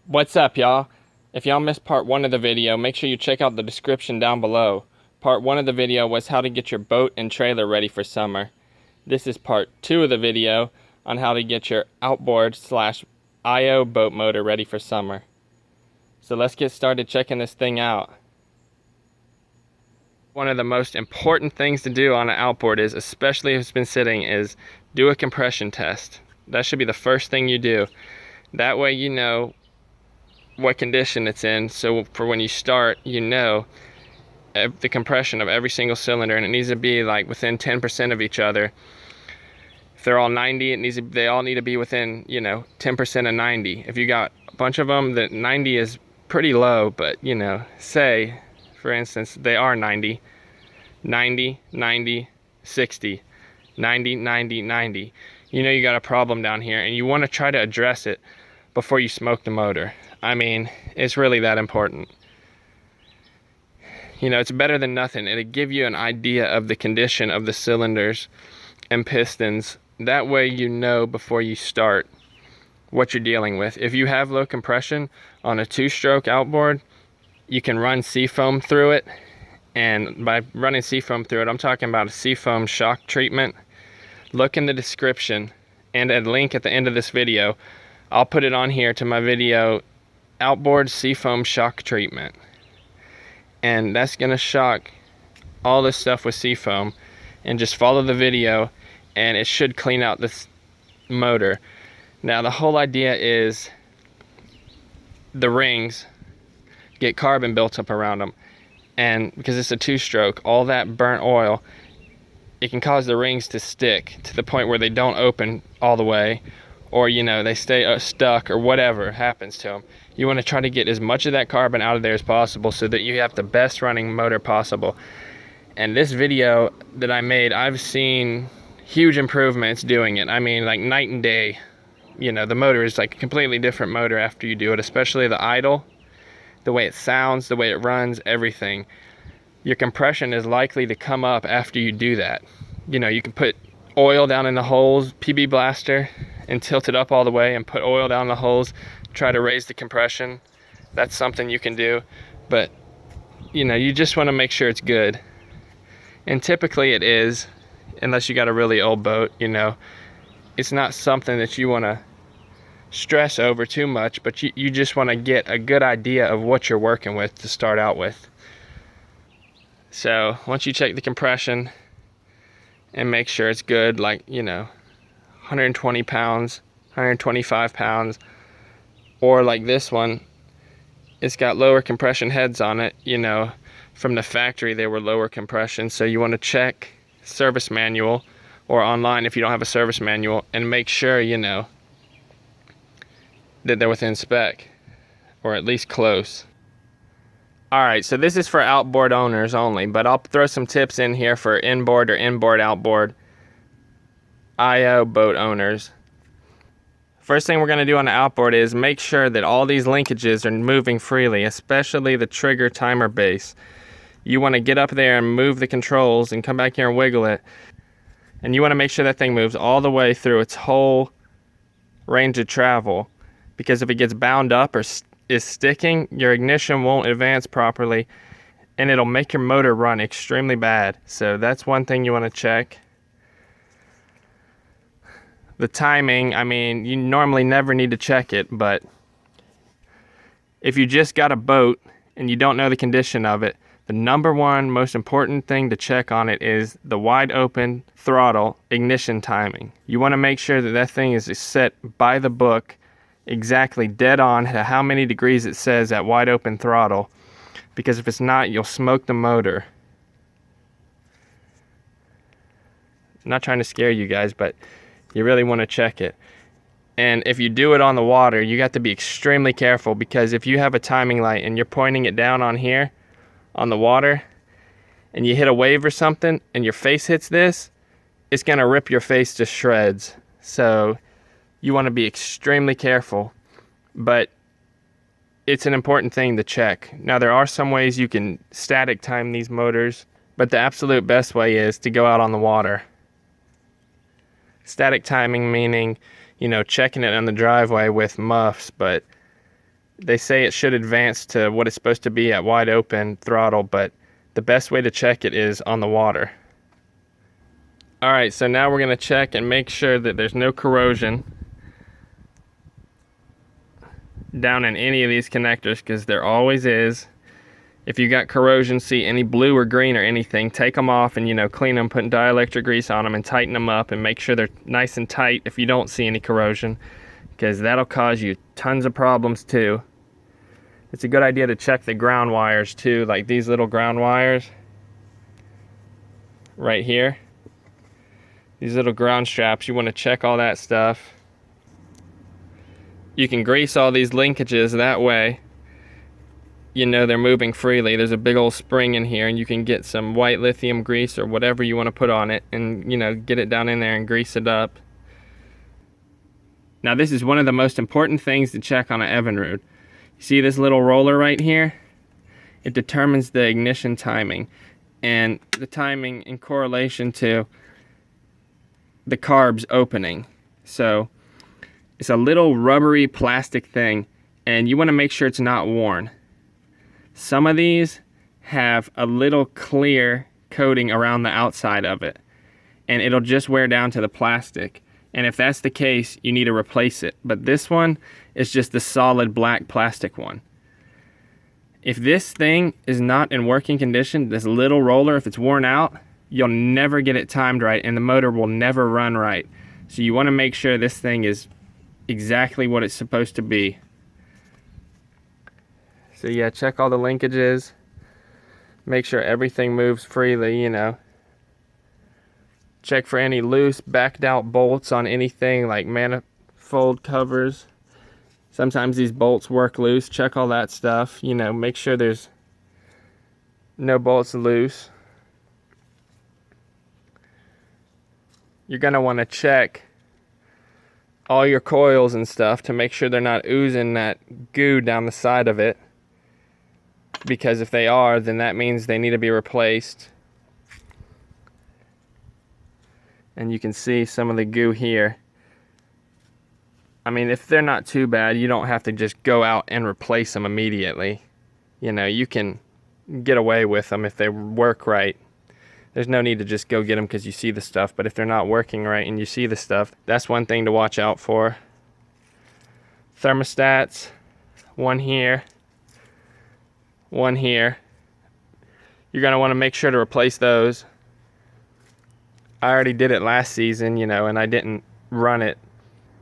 What's up, y'all? If y'all missed part 1 of the video, make sure you check out the description down below. Part 1 of the video was how to get your boat and trailer ready for summer. This is part 2 of the video on how to get your outboard/IO boat motor ready for summer. So let's get started checking this thing out. One of the most important things to do on an outboard is, especially if it's been sitting, is do a compression test. That should be the first thing you do. That way you know what condition it's in, so for when you start, you know the compression of every single cylinder, and it needs to be like within 10% of each other. If they're all 90, they all need to be within 10% of 90. If you got a bunch of them, that 90 is pretty low, but say for instance they are 90, 90, 90, 60, 90, 90, 90. You got a problem down here, and you want to try to address it before you smoke the motor. I mean, it's really that important. It's better than nothing. It'll give you an idea of the condition of the cylinders and pistons. That way you know before you start what you're dealing with. If you have low compression on a 2-stroke outboard, you can run seafoam through it. And by running seafoam through it, I'm talking about a seafoam shock treatment. Look in the description and a link at the end of this video. I'll put it on here to my video, Outboard Seafoam Shock Treatment. And that's going to shock all this stuff with seafoam. And just follow the video and it should clean out this motor. Now the whole idea is the rings get carbon built up around them. And because it's a 2-stroke, all that burnt oil, it can cause the rings to stick to the point where they don't open all the way, or they stay stuck, or whatever happens to them. You want to try to get as much of that carbon out of there as possible so that you have the best running motor possible. And this video that I made, I've seen huge improvements doing it. I mean, like night and day. The motor is like a completely different motor after you do it, especially the idle, the way it sounds, the way it runs, everything. Your compression is likely to come up after you do that. You can put oil down in the holes, PB blaster, and tilt it up all the way and put oil down the holes, try to raise the compression. That's something you can do, but you just want to make sure it's good. And typically it is, unless you got a really old boat. It's not something that you want to stress over too much, but you just want to get a good idea of what you're working with to start out with. So once you check the compression and make sure it's good, like 120 pounds, 125 pounds, or like this one, it's got lower compression heads on it. From the factory they were lower compression, so you want to check service manual or online if you don't have a service manual, and make sure that they're within spec, or at least close. Alright, so this is for outboard owners only, but I'll throw some tips in here for inboard or inboard outboard IO boat owners. First thing we're going to do on the outboard is make sure that all these linkages are moving freely, especially the trigger timer base. You want to get up there and move the controls and come back here and wiggle it. And you want to make sure that thing moves all the way through its whole range of travel. Because if it gets bound up or is sticking, your ignition won't advance properly, and it'll make your motor run extremely bad. So that's one thing you want to check. The timing, I mean, you normally never need to check it, but if you just got a boat and you don't know the condition of it, the number one most important thing to check on it is the wide open throttle ignition timing. You want to make sure that that thing is set by the book, exactly dead on to how many degrees it says at wide open throttle, because if it's not, you'll smoke the motor. I'm not trying to scare you guys, but you really want to check it. And if you do it on the water, you got to be extremely careful, because if you have a timing light and you're pointing it down on here on the water and you hit a wave or something and your face hits this, it's going to rip your face to shreds. So you want to be extremely careful, but it's an important thing to check. Now, there are some ways you can static time these motors, but the absolute best way is to go out on the water. Static timing meaning, checking it on the driveway with muffs, but They say it should advance to what it's supposed to be at wide open throttle, but the best way to check it is on the water. Alright, so now we're going to check and make sure that there's no corrosion down in any of these connectors, because there always is. If you got corrosion, see any blue or green or anything, take them off and, you know, clean them, put dielectric grease on them and tighten them up and make sure they're nice and tight if you don't see any corrosion, because that'll cause you tons of problems too. It's a good idea to check the ground wires too, like these little ground wires right here. These little ground straps, you want to check all that stuff. You can grease all these linkages, that way you know they're moving freely. There's a big old spring in here, and you can get some white lithium grease or whatever you want to put on it and, you know, get it down in there and grease it up. Now this is one of the most important things to check on an Evinrude. You see this little roller right here? It determines the ignition timing, and the timing in correlation to the carbs opening. So it's a little rubbery plastic thing, and you want to make sure it's not worn. Some of these have a little clear coating around the outside of it, and it'll just wear down to the plastic. And if that's the case, you need to replace it. But this one is just the solid black plastic one. If this thing is not in working condition, this little roller, if it's worn out, you'll never get it timed right, and the motor will never run right. So you want to make sure this thing is exactly what it's supposed to be. So yeah, check all the linkages. Make sure everything moves freely, you know. Check for any loose, backed out bolts on anything like manifold covers. Sometimes these bolts work loose. Check all that stuff. You know, make sure there's no bolts loose. You're going to want to check all your coils and stuff to make sure they're not oozing that goo down the side of it. Because if they are, then that means they need to be replaced. And you can see some of the goo here. I mean, if they're not too bad, you don't have to just go out and replace them immediately. You know, you can get away with them if they work right. There's no need to just go get them because you see the stuff. But if they're not working right and you see the stuff, that's one thing to watch out for. Thermostats, one here, one here. You're going to want to make sure to replace those. I already did it last season, you know, and I didn't run it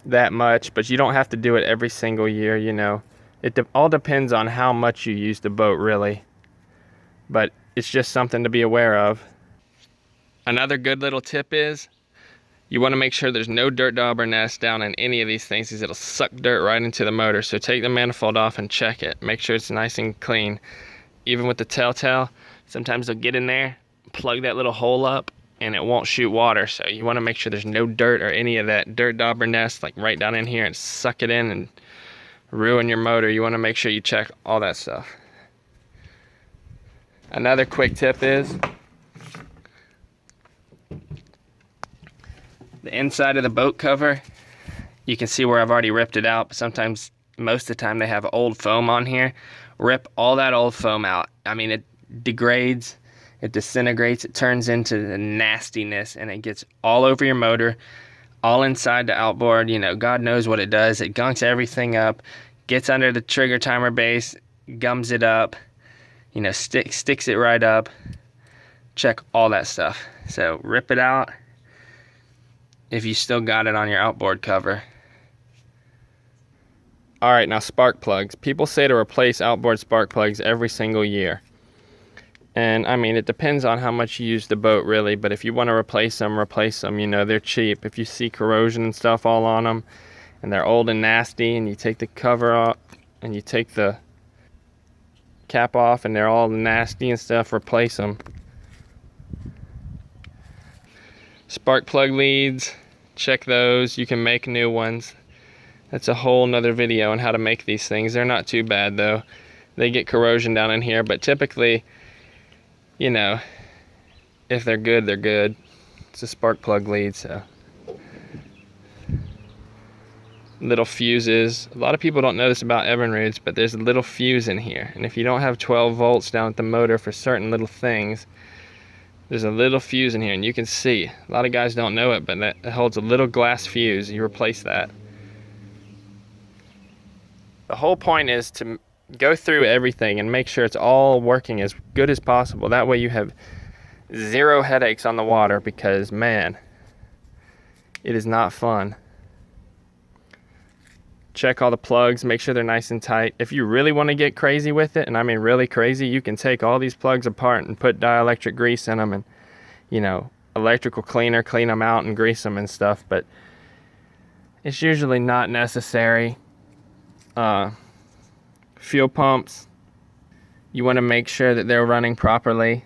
that much, but you don't have to do it every single year, you know. It all depends on how much you use the boat, really. But it's just something to be aware of. Another good little tip is you want to make sure there's no dirt dauber nest down in any of these things, because it'll suck dirt right into the motor. So take the manifold off and check it. Make sure it's nice and clean. Even with the telltale, sometimes they'll get in there, plug that little hole up, and it won't shoot water. So you want to make sure there's no dirt or any of that dirt dauber nest like right down in here and suck it in and ruin your motor. You want to make sure you check all that stuff. Another quick tip is the inside of the boat cover. You can see where I've already ripped it out, but sometimes, most of the time, they have old foam on here. Rip all that old foam out. I mean, it degrades, it disintegrates, it turns into the nastiness, and it gets all over your motor, all inside the outboard. You know, God knows what it does. It gunks everything up, gets under the trigger timer base, gums it up, you know, sticks it right up. Check all that stuff. So rip it out if you still got it on your outboard cover. Alright, now spark plugs. People say to replace outboard spark plugs every single year. And I mean, it depends on how much you use the boat, really. But if you want to replace them. You know, they're cheap. If you see corrosion and stuff all on them, and they're old and nasty, and you take the cover off, and you take the cap off, and they're all nasty and stuff, replace them. Spark plug leads, check those. You can make new ones. That's a whole nother video on how to make these things. They're not too bad though. They get corrosion down in here, but typically, you know, if they're good, they're good. It's a spark plug lead, so. little fuses. A lot of people don't know this about Evinrudes, but there's a little fuse in here. And if you don't have 12 volts down at the motor for certain little things, there's a little fuse in here, and you can see. A lot of guys don't know it, but it holds a little glass fuse. You replace that. The whole point is to go through everything and make sure it's all working as good as possible. That way you have zero headaches on the water, because man, it is not fun. Check all the plugs, make sure they're nice and tight. If you really want to get crazy with it, and I mean really crazy, you can take all these plugs apart and put dielectric grease in them and, you know, electrical cleaner, clean them out and grease them and stuff, but it's usually not necessary. Fuel pumps, you want to make sure that they're running properly.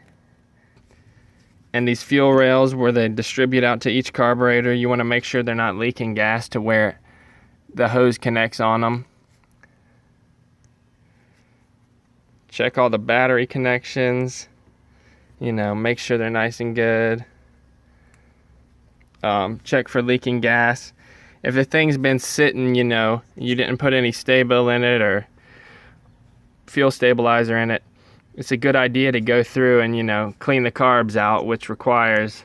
And these fuel rails where they distribute out to each carburetor, you want to make sure they're not leaking gas to where the hose connects on them. Check all the battery connections, you know, make sure they're nice and good. Check for leaking gas. If the thing's been sitting, you know, you didn't put any Sta-Bil in it or fuel stabilizer in it, it's a good idea to go through and, you know, clean the carbs out, which requires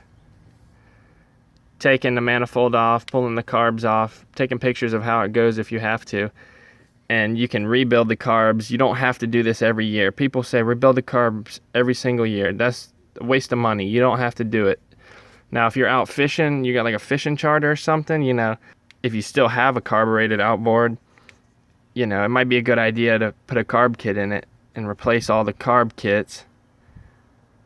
taking the manifold off, pulling the carbs off, taking pictures of how it goes if you have to, and you can rebuild the carbs. You don't have to do this every year. People say rebuild the carbs every single year. That's a waste of money. You don't have to do it. Now, if you're out fishing, you got like a fishing charter or something, you know, if you still have a carbureted outboard, you know, it might be a good idea to put a carb kit in it and replace all the carb kits.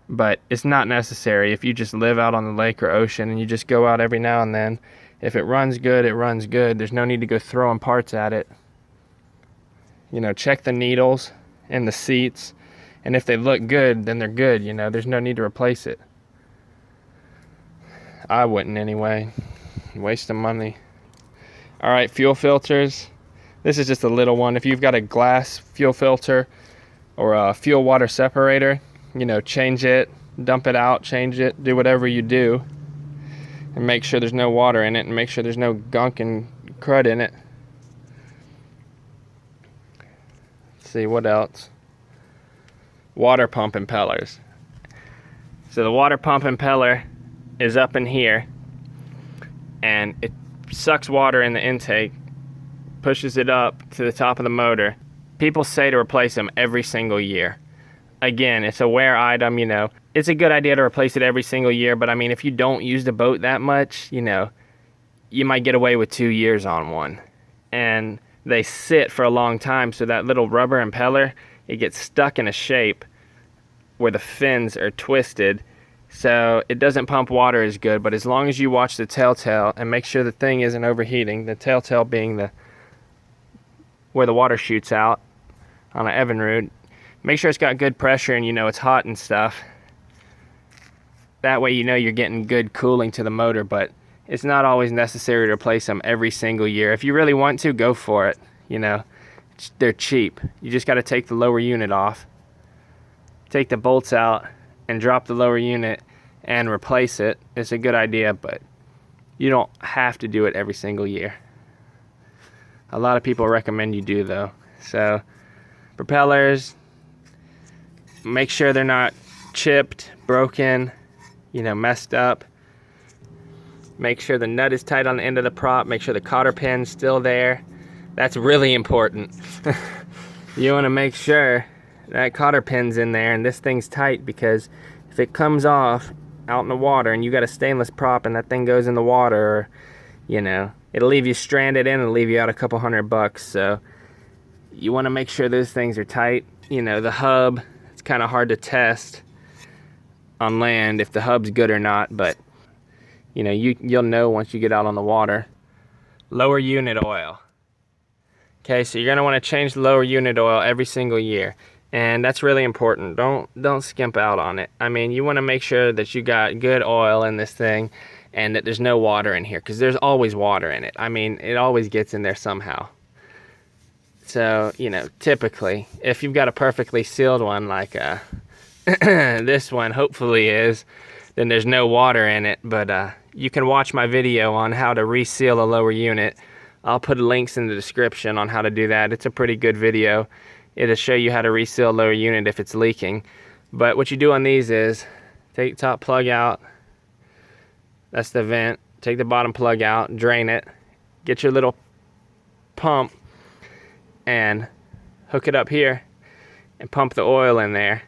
But it's not necessary if you just live out on the lake or ocean and you just go out every now and then. If it runs good, it runs good. There's no need to go throwing parts at it. You know, check the needles and the seats, and if they look good, then they're good. You know, there's no need to replace it. I wouldn't anyway. Waste of money. All right, fuel filters. This is just a little one. If you've got a glass fuel filter or a fuel water separator, you know, change it, dump it out, change it, do whatever you do, and make sure there's no water in it, and make sure there's no gunk and crud in it. Let's see, what else? Water pump impellers. So the water pump impeller is up in here, and it sucks water in the intake, pushes it up to the top of the motor. People say to replace them every single year. Again, it's a wear item, you know. It's a good idea to replace it every single year, but I mean, if you don't use the boat that much, you know, you might get away with 2 years on one. And they sit for a long time, so that little rubber impeller, it gets stuck in a shape where the fins are twisted, so it doesn't pump water as good. But as long as you watch the telltale and make sure the thing isn't overheating, the telltale being where the water shoots out on an Evinrude, make sure it's got good pressure and you know it's hot and stuff. That way you know you're getting good cooling to the motor, but it's not always necessary to replace them every single year. If you really want to, go for it. You know, they're cheap. You just got to take the lower unit off, take the bolts out, and drop the lower unit and replace it. It's a good idea, but you don't have to do it every single year. A lot of people recommend you do, though. So, propellers, make sure they're not chipped, broken, you know, messed up. Make sure the nut is tight on the end of the prop. Make sure the cotter pin's still there. That's really important. You want to make sure that cotter pin's in there and this thing's tight, because if it comes off out in the water and you got a stainless prop and that thing goes in the water, or, you know, it'll leave you stranded in and leave you out a couple $100. So you want to make sure those things are tight. You know, the hub, it's kind of hard to test on land if the hub's good or not, but you know, you'll know once you get out on the water. Lower unit oil. Okay, so you're gonna want to change the lower unit oil every single year, and that's really important. Don't skimp out on it. I mean, you want to make sure that you got good oil in this thing and that there's no water in here, because there's always water in it. I mean, it always gets in there somehow. So, you know, typically, if you've got a perfectly sealed one like this one hopefully is, then there's no water in it. But you can watch my video on how to reseal a lower unit I'll put links in the description on how to do that. It's a pretty good video. It'll show you how to reseal a lower unit if it's leaking. But what you do on these is take the top plug out. That's the vent. Take the bottom plug out, drain it, get your little pump and hook it up here and pump the oil in there.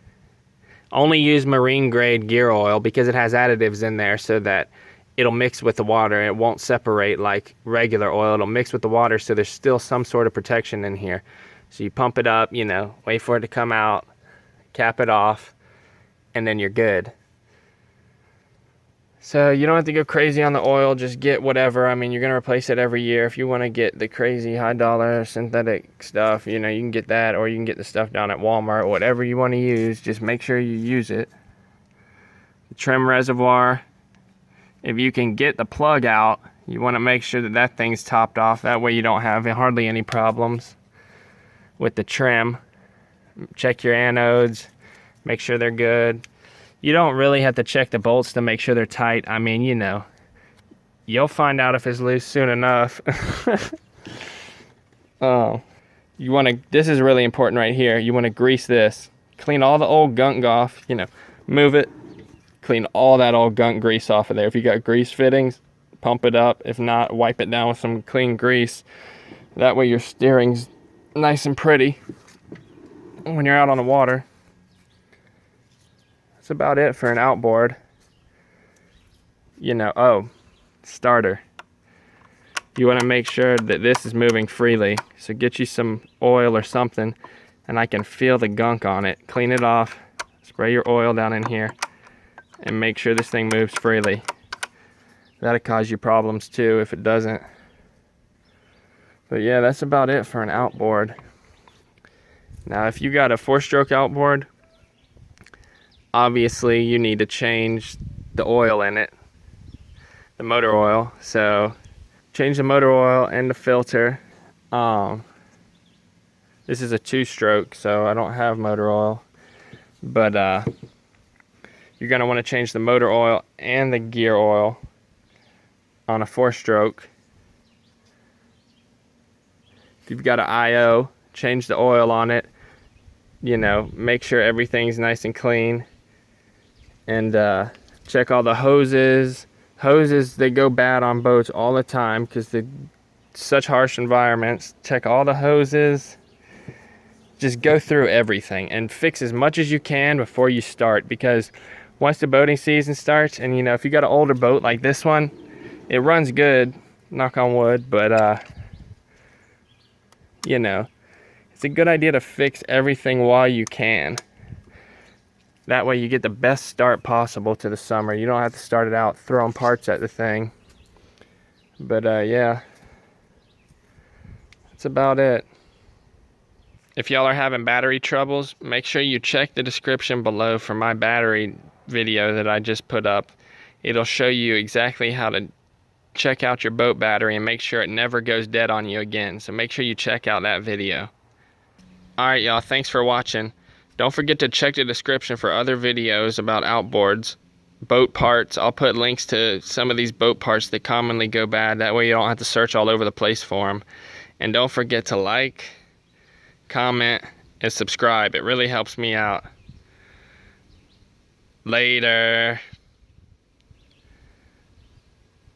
Only use marine grade gear oil because it has additives in there so that it'll mix with the water. It won't separate like regular oil. It'll mix with the water, so there's still some sort of protection in here. So you pump it up, you know, wait for it to come out, cap it off, and then you're good. So you don't have to go crazy on the oil, just get whatever. I mean, you're gonna replace it every year. If you wanna get the crazy high dollar synthetic stuff, you know, you can get that, or you can get the stuff down at Walmart. Whatever you wanna use, just make sure you use it. The trim reservoir, if you can get the plug out, you wanna make sure that that thing's topped off. That way you don't have hardly any problems with the trim. Check your anodes, make sure they're good. You don't really have to check the bolts to make sure they're tight. I mean, you know, you'll find out if it's loose soon enough. You want to, this is really important right here. You want to grease this. Clean all the old gunk off, you know, move it. Clean all that old gunk grease off of there. If you got grease fittings, pump it up. If not, wipe it down with some clean grease. That way your steering's nice and pretty when you're out on the water. That's about it for an outboard. You know, oh, starter. You want to make sure that this is moving freely. So get you some oil or something, and I can feel the gunk on it. Clean it off, spray your oil down in here, and make sure this thing moves freely. That'll cause you problems too if it doesn't. But yeah, that's about it for an outboard. Now, if you got a 4-stroke outboard, obviously you need to change the oil in it, the motor oil. So change the motor oil and the filter. This is a 2-stroke, so I don't have motor oil, but you're going to want to change the motor oil and the gear oil on a 4-stroke. If you've got an IO, change the oil on it. You know, make sure everything's nice and clean. And check all the hoses. Hoses, they go bad on boats all the time because they're such harsh environments. Check all the hoses. Just go through everything and fix as much as you can before you start, because once the boating season starts, and you know, if you got an older boat like this one, it runs good, knock on wood, but you know, it's a good idea to fix everything while you can. That way you get the best start possible to the summer. You don't have to start it out throwing parts at the thing. But yeah, that's about it. If y'all are having battery troubles, make sure you check the description below for my battery video that I just put up. It'll show you exactly how to check out your boat battery and make sure it never goes dead on you again. So make sure you check out that video. Alright y'all, thanks for watching. Don't forget to check the description for other videos about outboards, boat parts. I'll put links to some of these boat parts that commonly go bad. That way you don't have to search all over the place for them. And don't forget to like, comment, and subscribe. It really helps me out. Later.